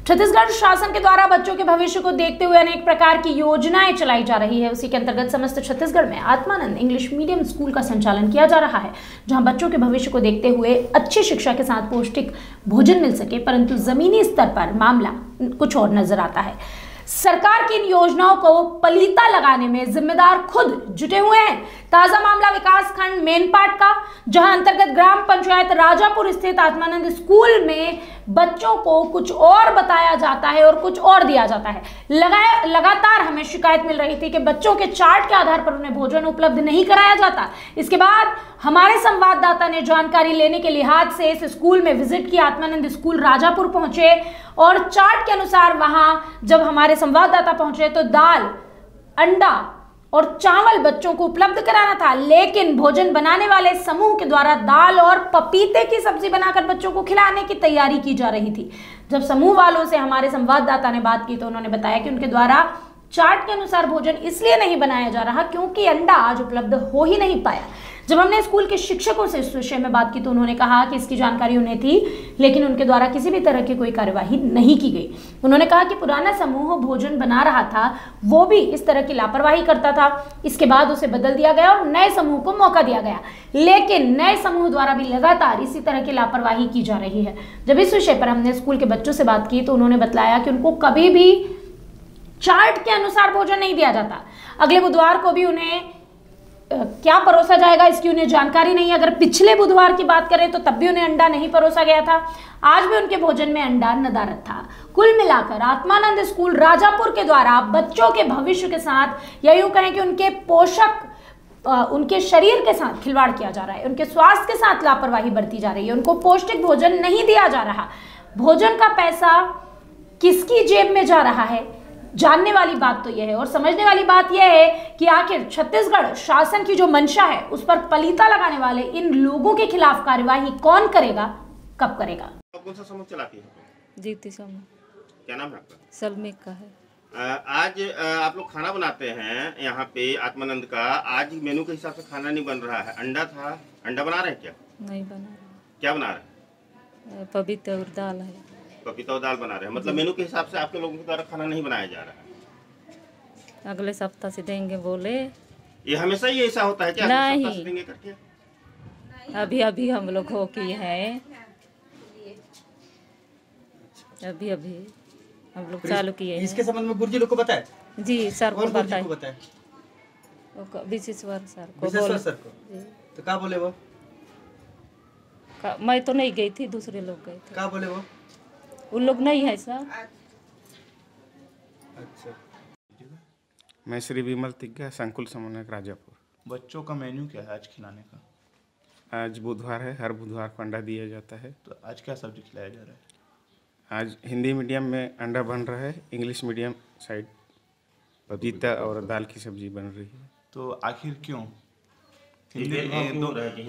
छत्तीसगढ़ शासन के द्वारा बच्चों के भविष्य को देखते हुए अनेक प्रकार की योजनाएं चलाई जा रही है। उसी के अंतर्गत समस्त छत्तीसगढ़ में आत्मानंद इंग्लिश मीडियम स्कूल का संचालन किया जा रहा है, जहां बच्चों के भविष्य को देखते हुए अच्छी शिक्षा के साथ पौष्टिक भोजन मिल सके, परंतु जमीनी स्तर पर मामला कुछ और नजर आता है। सरकार की इन योजनाओं को पलीता लगाने में जिम्मेदार खुद जुटे हुए हैं। ताजा मामला विकास खंड मेनपाट का, जहां अंतर्गत ग्राम पंचायत राजापुर स्थित आत्मानंद स्कूल में बच्चों को कुछ और बताया जाता है और कुछ और दिया जाता है। लगातार हमें शिकायत मिल रही थी कि बच्चों के चार्ट के आधार पर उन्हें भोजन उपलब्ध नहीं कराया जाता। इसके बाद हमारे संवाददाता ने जानकारी लेने के लिहाज से इस स्कूल में विजिट किया। आत्मानंद स्कूल राजापुर पहुंचे और चार्ट के अनुसार वहां जब हमारे संवाददाता पहुंचे तो दाल, अंडा और चावल बच्चों को उपलब्ध कराना था, लेकिन भोजन बनाने वाले समूह के द्वारा दाल और पपीते की सब्जी बनाकर बच्चों को खिलाने की तैयारी की जा रही थी। जब समूह वालों से हमारे संवाददाता ने बात की तो उन्होंने बताया कि उनके द्वारा चार्ट के अनुसार भोजन इसलिए नहीं बनाया जा रहा क्योंकि अंडा आज उपलब्ध हो ही नहीं पाया। जब हमने स्कूल के शिक्षकों से इस विषय में बात की तो उन्होंने कहा कि इसकी जानकारी उन्हें थी, लेकिन उनके द्वारा किसी भी तरह की कोई कार्यवाही नहीं की गई। उन्होंने कहा कि पुराना समूह भोजन बना रहा था, वो भी इस तरह की लापरवाही करता था। इसके बाद उसे बदल दिया गया और नए समूह को मौका दिया गया, लेकिन नए समूह द्वारा भी लगातार इसी तरह की लापरवाही की जा रही है। जब इस विषय पर हमने स्कूल के बच्चों से बात की तो उन्होंने बताया कि उनको कभी भी चार्ट के अनुसार भोजन नहीं दिया जाता। अगले बुधवार को भी उन्हें क्या परोसा जाएगा इसकी उन्हें जानकारी नहीं। अगर पिछले बुधवार की बात करें तो तब भी उन्हें अंडा नहीं परोसा गया था। आज भी उनके भोजन में अंडा नदारद था। कुल मिलाकर आत्मानंद स्कूल राजापुर के द्वारा बच्चों के भविष्य के साथ या यूं कहें कि उनके उनके शरीर के साथ खिलवाड़ किया जा रहा है, उनके स्वास्थ्य के साथ लापरवाही बरती जा रही है, उनको पौष्टिक भोजन नहीं दिया जा रहा। भोजन का पैसा किसकी जेब में जा रहा है, जानने वाली बात तो यह है और समझने वाली बात यह है कि आखिर छत्तीसगढ़ शासन की जो मंशा है उस पर पलीता लगाने वाले इन लोगों के खिलाफ कार्यवाही कौन करेगा, कब करेगा। कौन सा समूह चलाती है? जीती समूह। क्या नाम है आपका? सलमिक का है। आज आप लोग खाना बनाते हैं यहाँ पे आत्मानंद का। आज मेनू के हिसाब से खाना नहीं बन रहा है। अंडा था, अंडा बना रहे हैं क्या? नहीं बना रहा। क्या बना रहे हैं? पपीता और दाल है। पपीता और दाल बना रहे हैं, मतलब मेनू के हिसाब से आपके लोगों के द्वारा खाना नहीं बनाया जा रहा है। अगले सप्ताह से देंगे बोले। ये हमेशा ही ऐसा होता है क्या? नहीं, सप्ताह से देंगे करके? अभी अभी हम लोग हो किए हैं, अभी अभी हम लोग चालू किए हैं। इसके संबंध में गुरुजी लोग को बताए? जी सर को बताए, विशेश्वर सर को बोले। सर को तो क्या बोले वो? मैं तो नहीं गई थी, दूसरे लोग गए थे। क्या बोले वो? उन लोग नहीं है सर। अच्छा। मैं श्री विमल तिग्गा, संकुल समन्वयक राजापुर। बच्चों का मेन्यू क्या है आज खिलाने का? आज बुधवार है, हर बुधवार को अंडा दिया जाता है। तो आज क्या सब्जी खिलाया जा रहा है? आज हिंदी मीडियम में अंडा बन रहा है, इंग्लिश मीडियम साइड पपीता और दाल की सब्जी बन रही है। तो आखिर क्यों?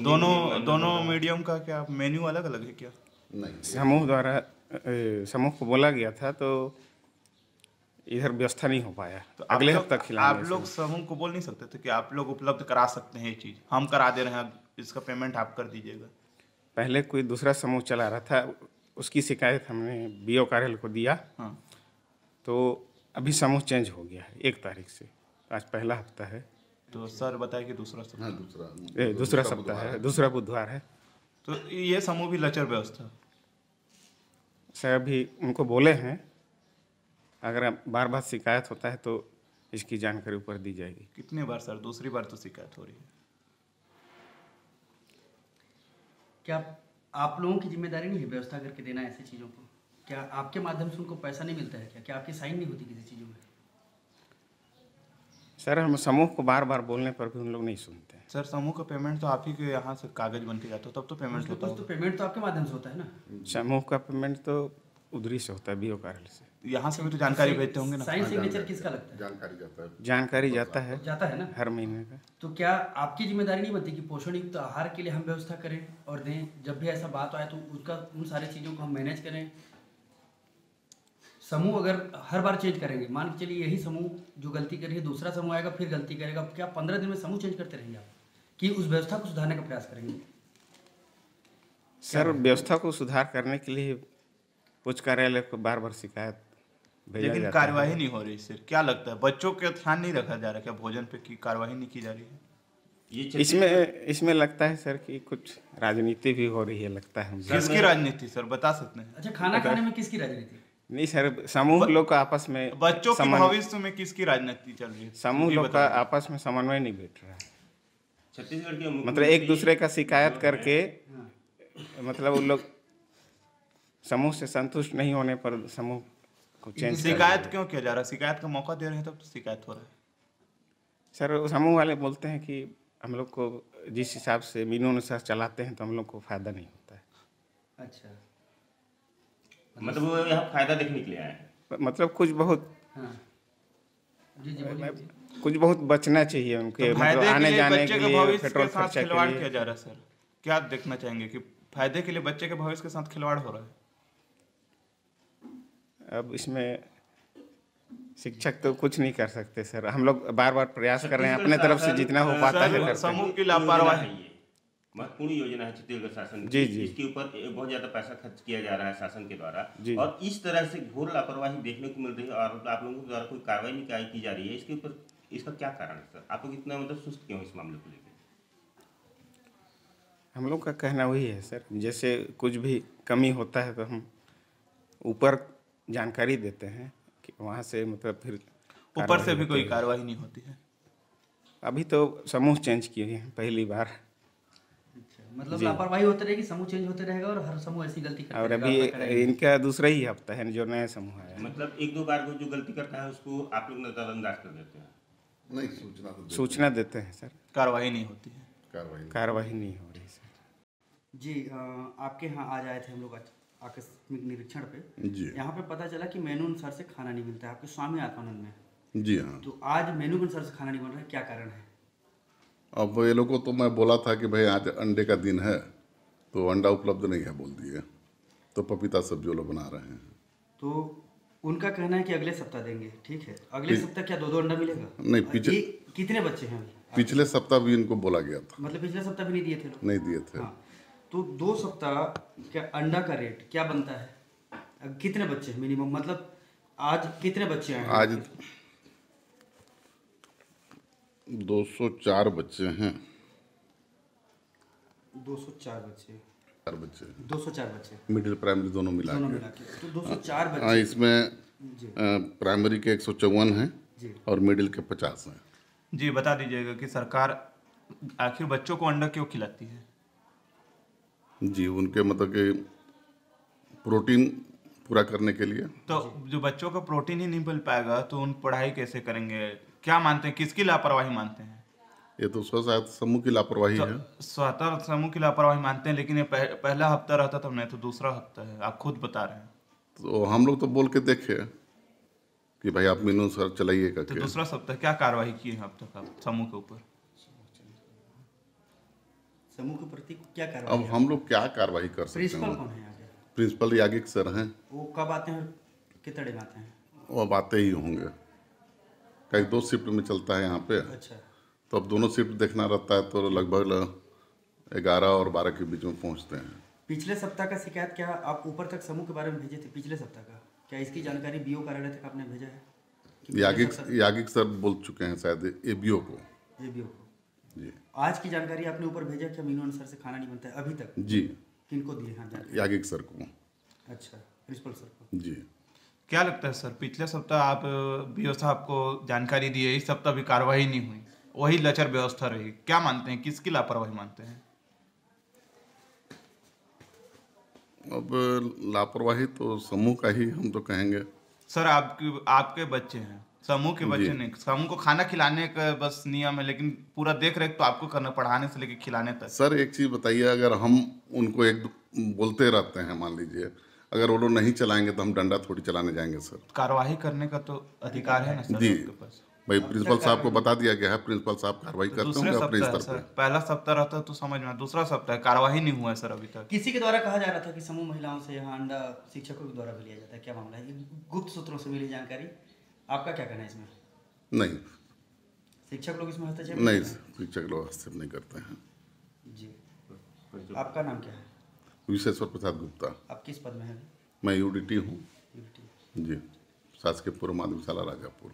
दोनों मीडियम का क्या मेन्यू अलग अलग है क्या? नहीं, समूह द्वारा समूह को बोला गया था तो इधर व्यवस्था नहीं हो पाया, तो अगले हफ्ते खिलाएंगे। आप लोग समूह को बोल नहीं सकते थे कि आप लोग उपलब्ध करा सकते हैं ये चीज़, हम करा दे रहे हैं, इसका पेमेंट आप कर दीजिएगा। पहले कोई दूसरा समूह चला रहा था, उसकी शिकायत हमने बीओ कार्यालय को दिया। हाँ। तो अभी समूह चेंज हो गया है 1 तारीख से, आज पहला हफ्ता है। तो सर बताए कि दूसरा सप्ताह? दूसरा सप्ताह है, दूसरा बुधवार है। तो ये समूह भी लचर व्यवस्था? सर अभी उनको बोले हैं, अगर बार बार शिकायत होता है तो इसकी जानकारी ऊपर दी जाएगी। कितने बार सर? दूसरी बार तो शिकायत हो रही है। क्या आप लोगों की जिम्मेदारी नहीं है व्यवस्था करके देना ऐसी चीज़ों को? क्या आपके माध्यम से उनको पैसा नहीं मिलता है क्या आपकी साइन नहीं होती किसी चीज़ों में? सर हम समूह को बार बार बोलने पर भी उन लोग नहीं सुनते हैं। सर समूह का पेमेंट तो आप ही के यहाँ से कागज बन के जाता हो तब तो पेमेंट होता है। तो पेमेंट तो आपके माध्यम से होता है ना? समूह का पेमेंट तो उधरी से होता है, बीओ कार्यालय से। यहाँ से भी तो जानकारी भेजते होंगे ना? साइन सिग्नेचर किसका लगता है? जानकारी जाता है ना हर महीने का। तो क्या आपकी जिम्मेदारी नहीं बनती कि पोषण युक्त आहार के लिए हम व्यवस्था करें और दें? जब भी ऐसा बात आए तो उसका उन सारी चीज़ों को हम मैनेज करें। समूह अगर हर बार चेंज करेंगे, मान के चलिए यही समूह जो गलती करेगी दूसरा समूह आएगा फिर गलती करेगा, क्या 15 दिन में समूह चेंज करते रहेंगे आप कि उस व्यवस्था को सुधारने का प्रयास करेंगे? सर व्यवस्था को सुधार करने के लिए कुछ कार्यालय को बार बार शिकायत भेजा लेकिन जाता है। कार्यवाही नहीं हो रही सर, क्या लगता है बच्चों का ध्यान नहीं रखा जा रहा क्या भोजन पे, की कार्यवाही नहीं की जा रही है? इसमें लगता है सर कि कुछ राजनीति भी हो रही है, लगता है हमको। किसकी राजनीति सर, बता सकते हैं? अच्छा, खाना खाने में किसकी राजनीति? नहीं सर, समूह लोग का आपस में बच्चों के समन्वय- भविष्य में किसकी राजनीति चल रही है? समूह ये लोग का बताइए। आपस में समन्वय नहीं बैठ रहा है। छत्तीसगढ़ के मतलब एक दूसरे का शिकायत करके, मतलब उन लोग समूह से संतुष्ट नहीं होने पर समूह को चेंज कर शिकायत दिया। क्यों किया जा रहा है? शिकायत का मौका दे रहे हैं तब तो शिकायत हो रहा है। सर वो समूह वाले बोलते हैं कि हम लोग को जिस हिसाब से मीनू अनुसार चलाते हैं तो हम लोग को फायदा नहीं होता है। अच्छा, मतलब वो यहाँ फायदा देखने के लिए आए हैं। मतलब कुछ बहुत हाँ जी जी बोलिए। कुछ बहुत बचना चाहिए उनके, तो मतलब फायदे आने के लिए जाने बच्चे के के लिए, भविष्य पेट्रोल के साथ खर्चा खिलवाड़ के किया लिए। जा रहा है सर, क्या देखना चाहेंगे कि फायदे के लिए बच्चे के भविष्य के साथ खिलवाड़ हो रहा है? अब इसमें शिक्षक तो कुछ नहीं कर सकते सर, हम लोग बार बार प्रयास कर रहे हैं अपने तरफ से जितना हो पाता है सर, करते हैं। समूह की लापरवाही, योजना है ये, महत्वपूर्ण योजना है छत्तीसगढ़ शासन जी, की। जी। इसके ऊपर बहुत ज्यादा पैसा खर्च किया जा रहा है शासन के द्वारा, जी। और इस तरह से घोर लापरवाही देखने को मिल रही है और आप लोगों के द्वारा कोई कार्रवाई नहीं की जा रही है। इसके ऊपर इसका क्या कारण है सर? आप लोग इतना मतलब सुस्त क्यों इस मामले को लेकर? हम लोग का कहना वही है सर, जैसे कुछ भी कमी होता है तो हम ऊपर जानकारी देते हैं कि वहाँ से मतलब फिर ऊपर से भी कार्रवाई कोई होती है। कार्रवाई नहीं होती है। अभी तो समूह चेंज किए हैं पहली बार, अच्छा, मतलब लापरवाही होते रहेगी, समूह चेंज होते रहेगा और हर समूह ऐसी गलती करता और रहेगा, अभी आपका कहना है। इनका दूसरा ही हफ्ता है जो नया समूह आया है। मतलब एक दो बार को जो गलती करता है उसको आप लोग नजरअंदाज कर देते हैं। नहीं, सूचना तो सूचना देते हैं सर, कार्रवाई नहीं होती है। कार्रवाई कार्रवाई नहीं हो रही सर। जी आपके यहाँ आज आए थे हम लोग आकस्मिक निरीक्षण पे। जी यहाँ पे पता चला कि मेनू अनुसार से खाना नहीं मिलता है आपके स्वामी आत्मानंद में। जी हाँ। तो आज मेनू के अनुसार से खाना नहीं बन रहा है, क्या कारण है? अब ये लोगों को तो मैं बोला था कि भाई आज अंडे का दिन है तो अंडा उपलब्ध नहीं है बोल दिए, तो पपीता सब्जी वो लोग बना रहे हैं। तो उनका कहना है कि अगले सप्ताह देंगे, ठीक है। अगले सप्ताह क्या दो अंडा मिलेगा? नहीं, ये कितने बच्चे हैं अभी? पिछले सप्ताह भी इनको बोला गया था, मतलब पिछले सप्ताह भी नहीं दिए थे लोग? नहीं दिए थे। हाँ, तो 2 सप्ताह क्या अंडा का रेट क्या बनता है? कितने बच्चे हैं मिनिमम, मतलब आज कितने बच्चे आए हैं? आज 204 बच्चे हैं। 204 बच्चे, 4 बच्चे 204 बच्चे मिडिल प्राइमरी दोनों मिला दोनों के। मिला के, तो 204 हाँ, बच्चे। इसमें जी प्राइमरी के 154 हैं जी और मिडिल के 50 हैं। जी बता दीजिएगा कि सरकार आखिर बच्चों को अंडा क्यों खिलाती है? जी, उनके मतलब कि प्रोटीन पूरा करने के लिए। तो जो बच्चों को प्रोटीन ही नहीं मिल पाएगा तो उन पढ़ाई कैसे करेंगे? क्या मानते हैं, किसकी लापरवाही मानते हैं? ये तो शायद समूह की लापरवाही है। तो स्वतः समूह की लापरवाही मानते हैं, लेकिन ये पहला हफ्ता रहता था, नहीं तो दूसरा हफ्ता है, आप खुद बता रहे हैं। तो हम लोग तो बोल के देखे कि भाई आप मेनू सर चलाइए तो करके। दूसरा सप्ताह क्या कार्रवाई की है अब तक आप समूह के ऊपर? समूह के प्रति क्या कार्रवाई अब है? हम लोग क्या कार्रवाई कर सकते प्रिंसिपल हैं? कौन है आगे? प्रिंसिपल यागिक सर हैं, वो कब आते हैं और कितने टाइम आते हैं? वो अब आते ही होंगे। कई 2 शिफ्ट में चलता है यहाँ पे, अच्छा, तो अब दोनों शिफ्ट देखना रहता है, तो लगभग 11 और 12 के बीच में पहुँचते हैं। पिछले सप्ताह का शिकायत क्या आप ऊपर तक समूह के बारे में भेजे थे? पिछले सप्ताह का क्या इसकी जानकारी बीओ कार्यालय तक आपने भेजा है? कि पिछले सप्ताह- यागिक सर बोल चुके हैं शायद एबीओ को। ABO को जी आज की जानकारी आपने ऊपर भेजा क्या मीनू अनुसार से खाना नहीं बनता है अभी तक? जी, किनको दिए हैं जानकारी? यागिक सर को। अच्छा, प्रिंसिपल सर को। जी, क्या लगता है सर, पिछले सप्ताह आप बीओ साहब को जानकारी दी है, इस सप्ताह भी कार्रवाई नहीं हुई, वही लचर व्यवस्था रही, क्या मानते हैं, किसकी लापरवाही मानते हैं? अब लापरवाही तो समूह का ही हम तो कहेंगे। सर आपके बच्चे हैं, समूह के बच्चे नहीं। समूह को खाना खिलाने का बस नियम है, लेकिन पूरा देख रेख तो आपको करना, पढ़ाने से लेकर खिलाने तक। सर एक चीज़ बताइए, अगर हम उनको बोलते रहते हैं, मान लीजिए अगर वो लोग नहीं चलाएंगे तो हम डंडा थोड़ी चलाने जाएंगे सर। कार्यवाही करने का तो अधिकार है ना सर जी, आपके पास। भाई प्रिंसिपल साहब को बता दिया गया है, प्रिंसिपल साहब कार्रवाई करते दूसरे होंगे अपने सप्ताह है स्तर सर, पे। पहला सप्ताह रहता तो समझ में, दूसरा सप्ताह है, कार्यवाही नहीं हुआ है सर अभी तक। किसी के द्वारा कहा जा रहा था कि समूह महिलाओं से यहाँ अंडा शिक्षकों के द्वारा भी लिया जाता है, क्या मामला है? ये गुप्त सूत्रों से मिली जानकारी, आपका क्या कहना है इसमें? नहीं शिक्षक लोग इसमें हस्तक्षेप नहीं, करते हैं? शिक्षक लोग हस्तक्षेप नहीं करते हैं। जी, आपका नाम क्या है? विशेश्वर प्रसाद गुप्ता, आप किस पद में हैं? मैं यूडीटी हूँ जी, शासकीय पूर्व माध्यमिक शाला राजापुर।